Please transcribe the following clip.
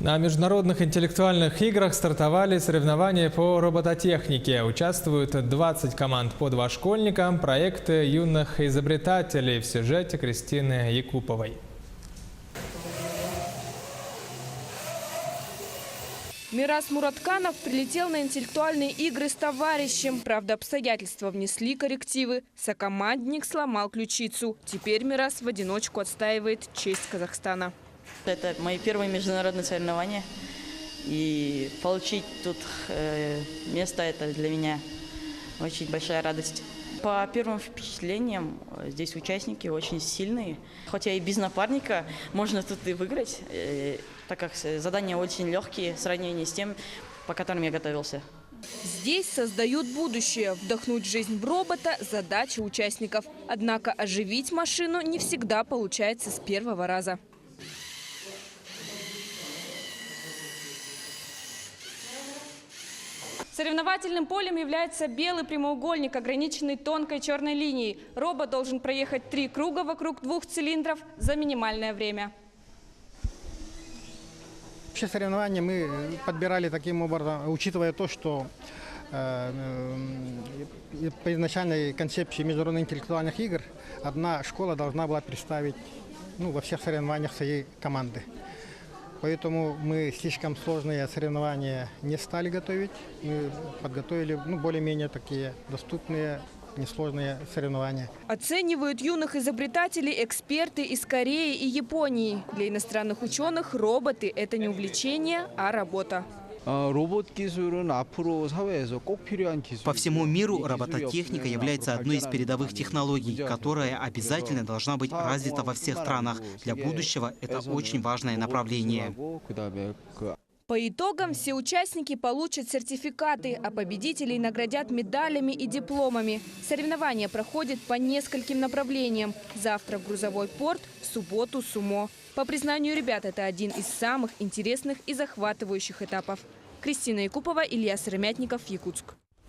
На международных интеллектуальных играх стартовали соревнования по робототехнике. Участвуют 20 команд по 2 школьника. Проекты юных изобретателей в сюжете Кристины Якуповой. Мирас Муратканов прилетел на интеллектуальные игры с товарищем. Правда, обстоятельства внесли коррективы. Сокомандник сломал ключицу. Теперь Мирас в одиночку отстаивает честь Казахстана. Это мои первые международные соревнования. И получить тут место – это для меня очень большая радость. По первым впечатлениям, здесь участники очень сильные. Хотя и без напарника можно тут и выиграть, так как задания очень легкие в сравнении с тем, по которым я готовился. Здесь создают будущее. Вдохнуть жизнь в робота – задача участников. Однако оживить машину не всегда получается с первого раза. Соревновательным полем является белый прямоугольник, ограниченный тонкой черной линией. Робот должен проехать 3 круга вокруг 2 цилиндров за минимальное время. Вообще соревнования мы подбирали таким образом, учитывая то, что по изначальной концепции международных интеллектуальных игр одна школа должна была представить во всех соревнованиях своей команды. Поэтому мы слишком сложные соревнования не стали готовить. Мы подготовили более-менее такие доступные, несложные соревнования. Оценивают юных изобретателей эксперты из Кореи и Японии. Для иностранных ученых роботы – это не увлечение, а работа. По всему миру робототехника является одной из передовых технологий, которая обязательно должна быть развита во всех странах. Для будущего это очень важное направление. По итогам все участники получат сертификаты, а победителей наградят медалями и дипломами. Соревнования проходят по нескольким направлениям. Завтра грузовой порт, в субботу сумо. По признанию ребят, это один из самых интересных и захватывающих этапов. Кристина Якупова, Илья Сыромятников, Якутск.